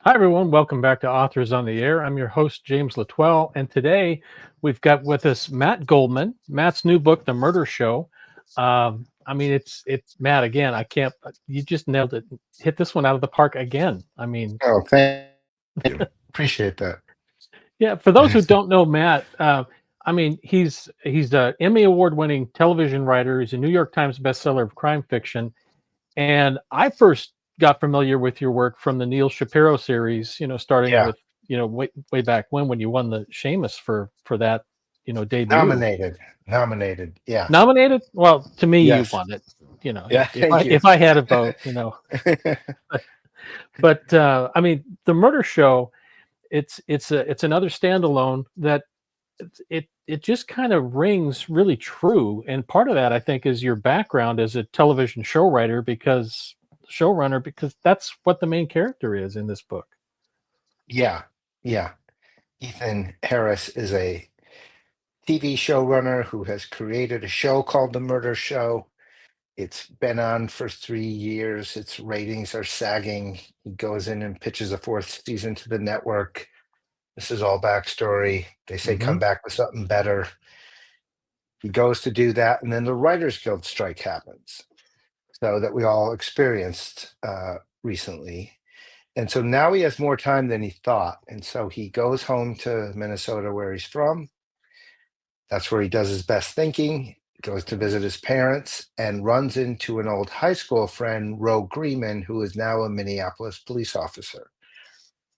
Hi, everyone. Welcome back to Authors on the Air. I'm your host, James Latwell, and today we've got with us Matt Goldman. Matt's new book, The Murder Show. It's Matt again. I can't. You just nailed it. Hit this one out of the park again. Oh, thank you. Appreciate that. Yeah. For those who don't know Matt, he's a Emmy Award-winning television writer. He's a New York Times bestseller of crime fiction, and I first got familiar with your work from the Nils Shapiro series, starting Yeah, with, way back when you won the Seamus for that, debut. nominated. Yeah, Nominated? Well, to me, you yes. won it. Yeah, If thank I you. if I had a vote. But the Murder Show, it's another standalone that it just kind of rings really true, and part of that I think is your background as a television show writer, because showrunner, because that's what the main character is in this book. Yeah, yeah. Ethan Harris is a TV showrunner who has created a show called The Murder Show. It's been on for 3 years. Its ratings are sagging. He goes in and pitches a fourth season to the network. This is all backstory. They say Hmm. come back with something better. He goes to do that, and then the Writers Guild strike happens. So that we all experienced recently. And so now he has more time than he thought. And so he goes home to Minnesota, where he's from. That's where he does his best thinking, goes to visit his parents, and runs into an old high school friend, Ro Greeman, who is now a Minneapolis police officer.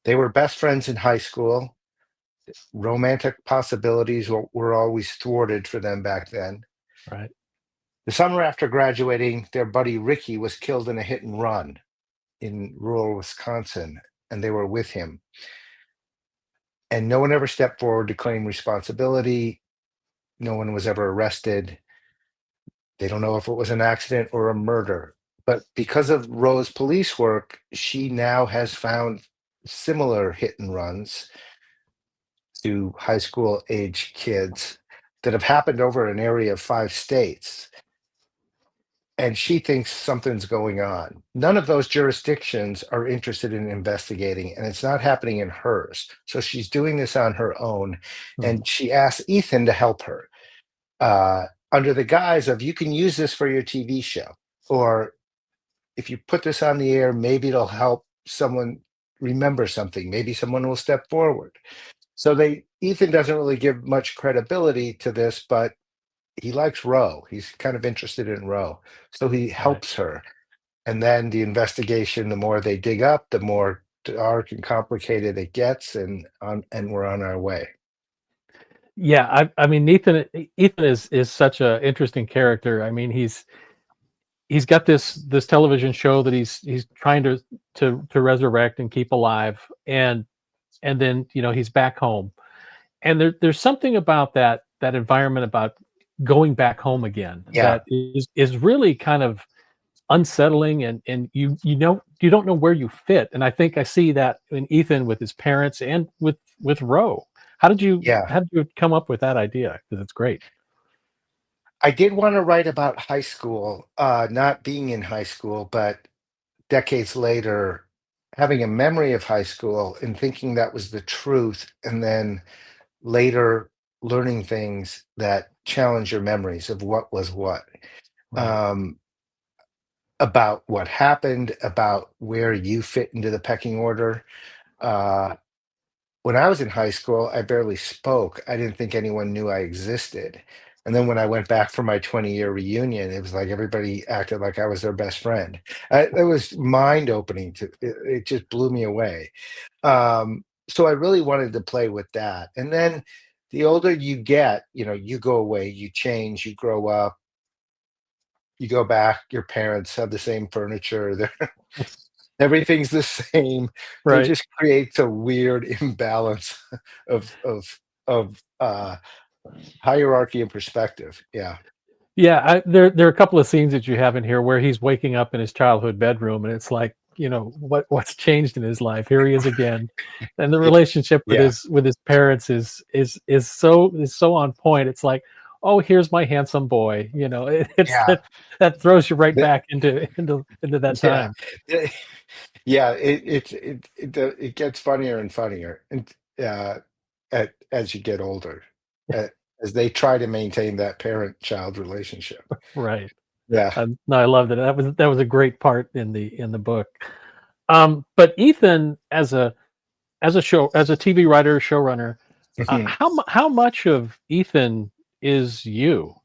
They were best friends in high school. Romantic possibilities were always thwarted for them back then. Right. The summer after graduating, their buddy Ricky was killed in a hit and run in rural Wisconsin, and they were with him. And no one ever stepped forward to claim responsibility. No one was ever arrested. They don't know if it was an accident or a murder. But because of Ro's police work, she now has found similar hit and runs to high school age kids that have happened over an area of 5 states. And she thinks something's going on. None of those jurisdictions are interested in investigating, and it's not happening in hers. So she's doing this on her own, Mhm. and she asks Ethan to help her under the guise of, you can use this for your TV show, or if you put this on the air, maybe it'll help someone remember something. Maybe someone will step forward. So Ethan doesn't really give much credibility to this, but he likes Ro. He's kind of interested in Ro, so he Right. helps her. And then the investigation, the more they dig up, the more dark and complicated it gets, and we're on our way. Yeah, Ethan is such a interesting character. He's got this television show that he's trying to resurrect and keep alive, and then he's back home, and there's something about that environment, about going back home again, Yeah, that is really kind of unsettling, and you don't know where you fit. And I think I see that in Ethan with his parents and with Ro. yeah. How did you come up with that idea? Because it's great. I did want to write about high school, not being in high school, but decades later, having a memory of high school and thinking that was the truth, and then later learning things that challenge your memories of what was what. Right. Um, about what happened, about where you fit into the pecking order. Uh, when I was in high school, I barely spoke. I didn't think anyone knew I existed. And then when I went back for my 20-year reunion, it was like everybody acted like I was their best friend. It was mind opening it just blew me away. So I really wanted to play with that. And then the older you get, you go away, you change, you grow up, you go back, your parents have the same furniture. Everything's the same. So it Right. just creates a weird imbalance of hierarchy and perspective. Yeah. Yeah, there are a couple of scenes that you have in here where he's waking up in his childhood bedroom, and it's like, what's changed in his life? Here he is again, and the Yeah. relationship with Yeah. his parents is so on point. It's like, oh, here's my handsome boy. It's Yeah. that throws you right The- back into that yeah. time. Yeah, it gets funnier and funnier, and uh, as you get older, uh, as they try to maintain that parent-child relationship. Right. Yeah. No, I loved it. That was a great part in the book. But Ethan, as a TV writer, showrunner, Mhm. how much of Ethan is you?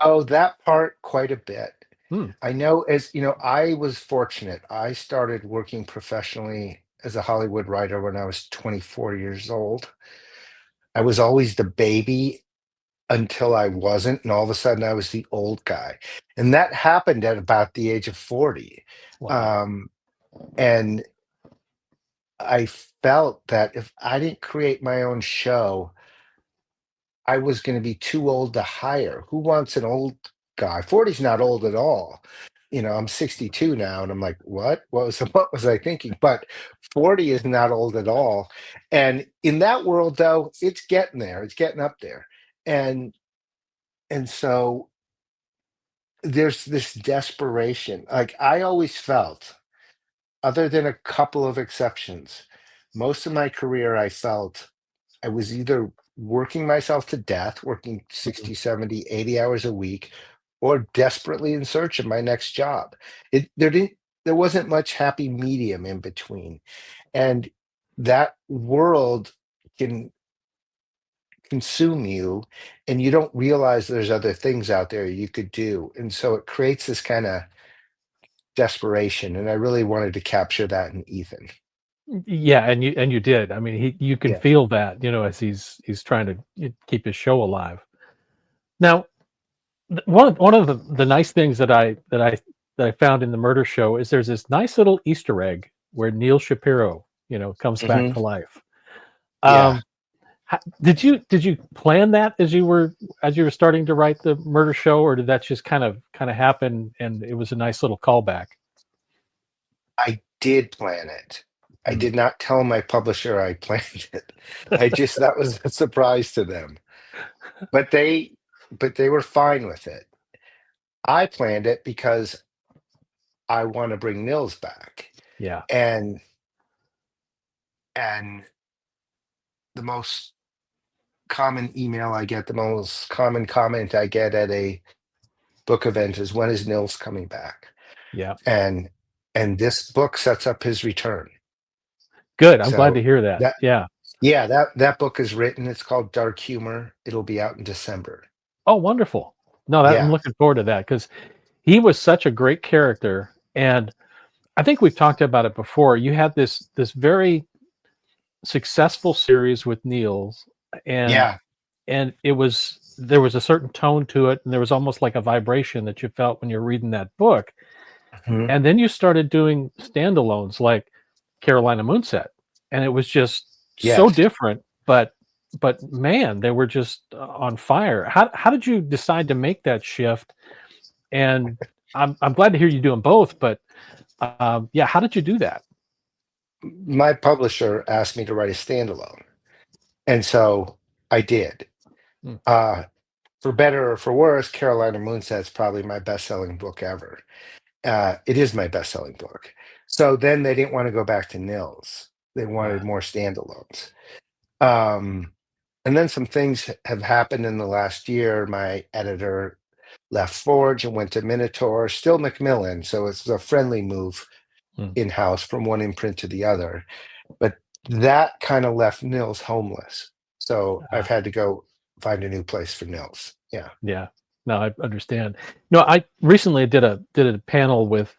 Oh, that part quite a bit. Hmm. I know, as you know, I was fortunate. I started working professionally as a Hollywood writer when I was 24 years old. I was always the baby until I wasn't, and all of a sudden I was the old guy. And that happened at about the age of 40. Wow. Um, and I felt that if I didn't create my own show, I was gonna be too old to hire. Who wants an old guy? 40 is not old at all. You know, I'm 62 now, and I'm like, "What? What was what was I thinking?" But 40 is not old at all. And in that world, though, it's getting there. It's getting up there. And so there's this desperation. Like, I always felt, other than a couple of exceptions, most of my career, I felt I was either working myself to death, working Mhm. 60, 70, 80 hours a week, or desperately in search of my next job. There wasn't much happy medium in between. And that world can consume you, and you don't realize there's other things out there you could do. And so it creates this kind of desperation. And I really wanted to capture that in Ethan. Yeah, and you did. I mean, you can Yeah. feel that, as he's trying to keep his show alive. Now, one of the nice things that I found in the murder show is there's this nice little Easter egg where Neil Shapiro, comes back Hmm. to life. Yeah. Um, did you plan that as you were starting to write the murder show, or did that just kind of happen and it was a nice little callback? I did plan it. I Hmm. did not tell my publisher I planned it. That was a surprise to them. But they were fine with it. I planned it because I want to bring Nils back. Yeah. And and the most common email I get, the most common comment I get at a book event is, when is Nils coming back? Yeah. And this book sets up his return. Good. I'm glad to So hear that. that Yeah. yeah, that book is written. It's called Dark Humor. It'll be out in December. Oh, wonderful. No, I'm Yeah. looking forward to that because he was such a great character, and I think we've talked about it before. You had this very successful series with Niels, and Yeah. there was a certain tone to it, and there was almost like a vibration that you felt when you're reading that book. Mhm. And then you started doing standalones like Carolina Moonset, and it was just so Yes. different, but man, they were just on fire. How did you decide to make that shift? And I'm glad to hear you doing both, but yeah, how did you do that? My publisher asked me to write a standalone, and so I did. Mm, Uh, for better or for worse, Carolina Moonset's probably my best-selling book ever. It is my best-selling book. So then they didn't want to go back to Nils. They uh, wanted more standalones. Um, and then some things have happened in the last year. My editor left Forge and went to Minotaur, still Macmillan. So it's a friendly move mm, in-house from one imprint to the other. But that kind of left Nils homeless. So I've uh, had to go find a new place for Nils. Yeah. yeah. No, I understand. No, I recently did a panel with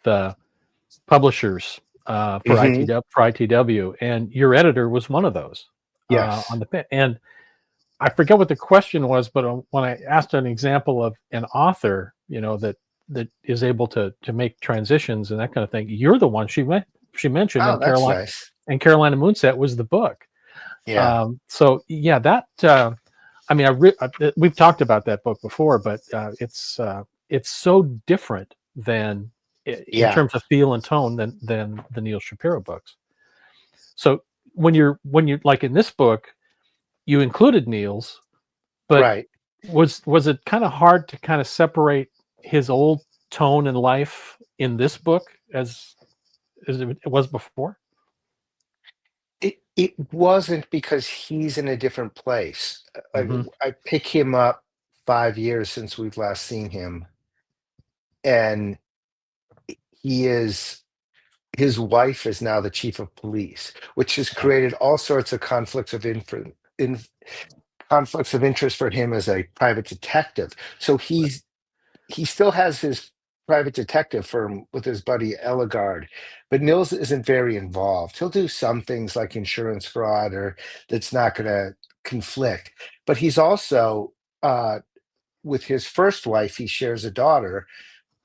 publishers Hmm. for ITW, and your editor was one of those on Yes. and I forget what the question was, but when I asked an example of an author, that is able to make transitions and that kind of thing, you're the one she mentioned, Oh, that's nice. and Carolina Moonset was the book. Yeah. So yeah, that I mean, we've talked about that book before, but it's so different than in Yeah. terms of feel and tone than the Neil Shapiro books. So when you like in this book, you included Neil's, but Right. was it kind of hard to kind of separate his old tone and life in this book as It was before? It wasn't because he's in a different place. Hmm. I pick him up 5 years since we've last seen him, and he is his wife is now the chief of police, which has Yeah. created all sorts of in, conflicts of interest for him as a private detective. So he still has his private detective firm with his buddy Eligard, but Nils isn't very involved. He'll do some things like insurance fraud or that's not going to conflict. But he's also with his first wife, he shares a daughter,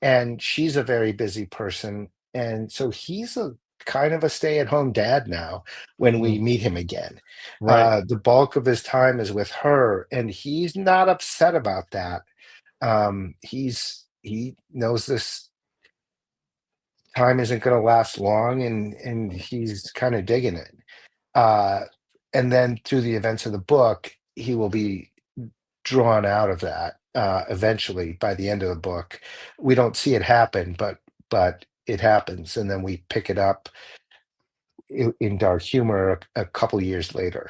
and she's a very busy person. And so he's a kind of a stay-at-home dad now when we Mm. meet him again. Right. The bulk of his time is with her, and he's not upset about that. He knows this time isn't going to last long, and he's kind of digging it. Uh, and then through the events of the book, he will be drawn out of that eventually by the end of the book. We don't see it happen, but it happens, and then we pick it up in dark humor a couple years later.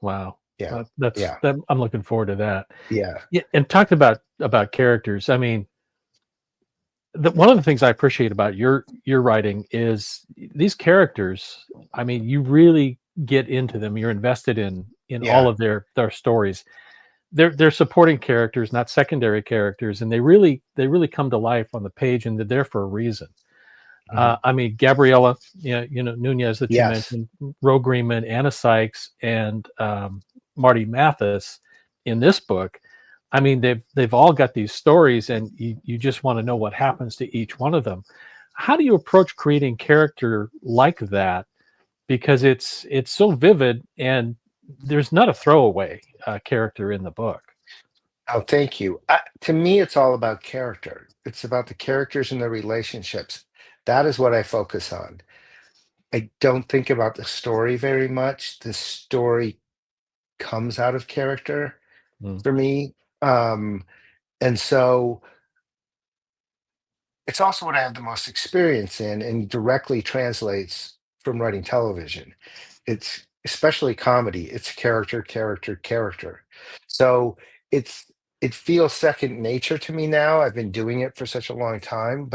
Wow. Yeah, That's yeah, that. I'm looking forward to that. yeah. Yeah, and talked about characters. I mean, one of the things I appreciate about your writing is these characters. I mean, you really get into them. You're invested in all Yeah. of their stories. They're supporting characters, not secondary characters, and they really come to life on the page, and they're there for a reason. Mhm. I mean, Gabriella, Nunez that you Yes. mentioned, Ro Greenman, Anna Sykes, and Marty Mathis in this book. I mean, they've all got these stories, and you just want to know what happens to each one of them. How do you approach creating character like that? Because it's so vivid, and there's not a throwaway character in the book. Oh, thank you. To me, it's all about character. It's about the characters and their relationships. That is what I focus on. I don't think about the story very much. The story comes out of character Mm, for me. And so it's also what I have the most experience in and directly translates from writing television. It's especially comedy. It's character, character, character. So it's it feels second nature to me now. I've been doing it for such a long time,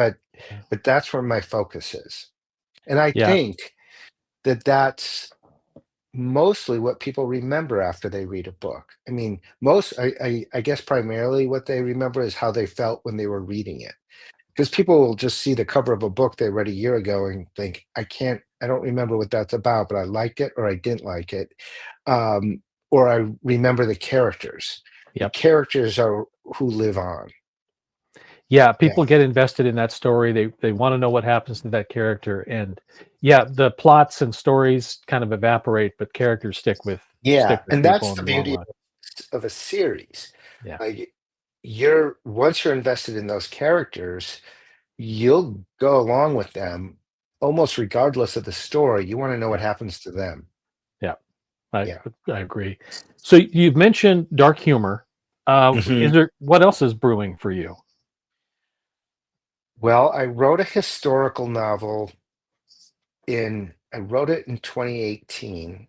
yeah. but that's where my focus is. And I Yeah. think that that's mostly what people remember after they read a book. I mean, I guess primarily what they remember is how they felt when they were reading it. Because people will just see the cover of a book they read a year ago and think, I don't remember what that's about, but I liked it or I didn't like it. Um, or I remember the characters. The Yep. characters are who live on. Yeah, Yeah. people get invested in that story. They want to know what happens to that character, and yeah, the plots and stories kind of evaporate, but characters stick Yeah. with And people that's in the the long beauty run. of a series. Yeah, Like once you're invested in those characters, you'll go along with them almost regardless of the story. You want to know what yeah, happens to them. yeah. I Yeah. I agree. So you've mentioned dark humor. Is Mhm. there what else is brewing for you? Well, I wrote a historical novel I wrote it in 2018.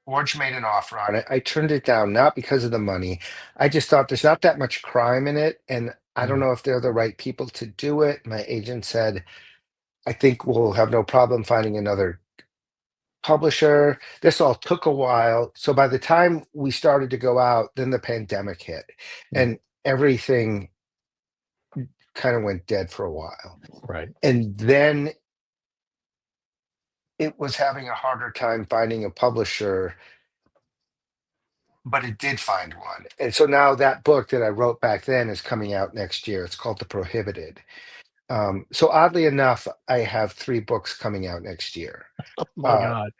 Forge made an offer on it. I turned it down, not because of the money. I just thought there's not that much crime in it, and I don't Mm, know if they're the right people to do it. My agent said, I think we'll have no problem finding another publisher. This all took a while. So by the time we started to go out, then the pandemic hit, mm, and everything kind of went dead for a while. right. And then it was having a harder time finding a publisher, but it did find one. And so now that book that I wrote back then is coming out next year. It's called The Prohibited. So oddly enough, I have three books coming out next year. Oh my Uh, God.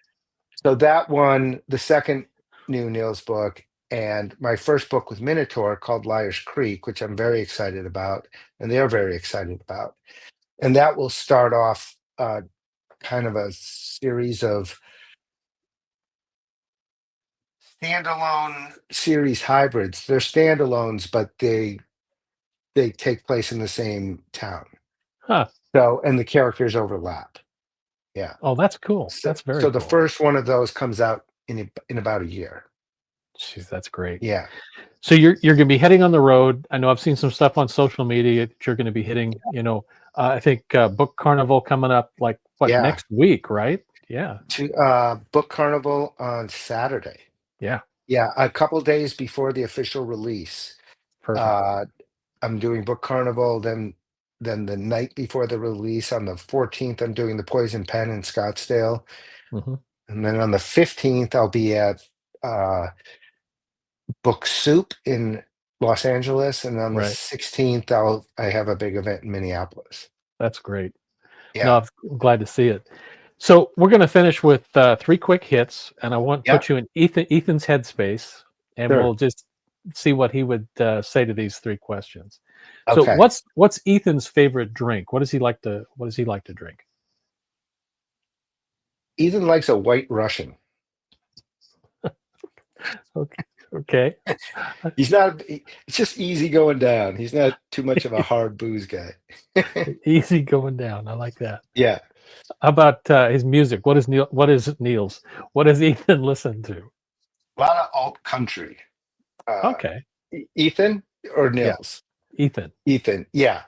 so that one, the second new Nils book, and my first book with Minotaur called Liar's Creek, which I'm very excited about, and they're very excited about. And that will start off kind of a series of standalone series hybrids. They're standalones, but they take place in the same town. Huh. So, and the characters overlap. Yeah. Oh, that's cool. So, That's very so the cool. first one of those comes out in about a year. Jeez, that's great. Yeah. So you're going to be heading on the road. I know I've seen some stuff on social media that you're going to be hitting. I think Book Carnival coming up like what Yeah. next week, right? Yeah, To Book Carnival on Saturday. yeah, Yeah, a couple days before the official release. perfect. Uh, I'm doing Book Carnival. Then the night before the release, on the 14th, I'm doing the Poison Pen in Scottsdale, Hmm. and then on the 15th, I'll be at uh, Book Soup in Los Angeles, and on the Right, 16th, I have a big event in Minneapolis. that's great. No, Yeah. I'm glad to see it. So we're going to finish with three quick hits, and I want to Yeah. put you in Ethan's headspace, and Sure. we'll just see what he would say to these three questions. So Okay. what's Ethan's favorite drink? What does he like to drink? Ethan likes a White Russian. Okay. Okay. He's not. It's just easy going down. He's not too much of a hard booze guy. Easy going down. I like that. Yeah. How about his music? What is Niels? What does Ethan listen to? A lot of alt country. Uh, Okay. Ethan or Yeah. Nils? Ethan. Ethan. Yeah.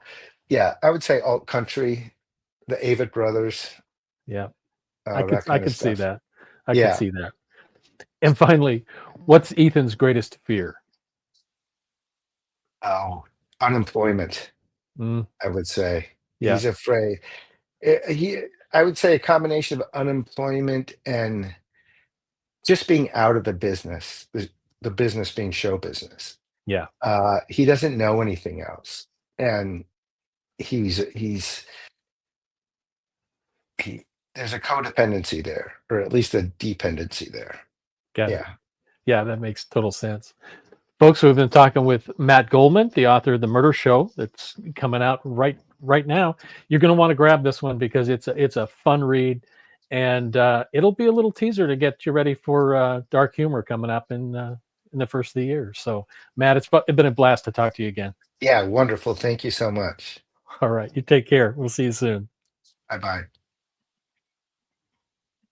Yeah. I would say alt country, the Avett Brothers, Yeah. that I kind of could see stuff. that. I could Yeah. see that. And finally, what's Ethan's greatest fear? Oh, unemployment, Mm, I would say. yeah. He's afraid. He, I would say a combination of unemployment and just being out of the business being show business. Yeah. He doesn't know anything else. And he's he there's a codependency there, or at least a dependency there. Got it. Yeah. Yeah, that makes total sense. Folks, we've been talking with Matt Goldman, the author of The Murder Show, that's coming out right now. You're going to want to grab this one because it's a fun read, and it'll be a little teaser to get you ready for dark humor coming up in the first of the year. So, Matt, it's been a blast to talk to you again. Yeah, wonderful. Thank you so much. All right, you take care. We'll see you soon. Bye bye.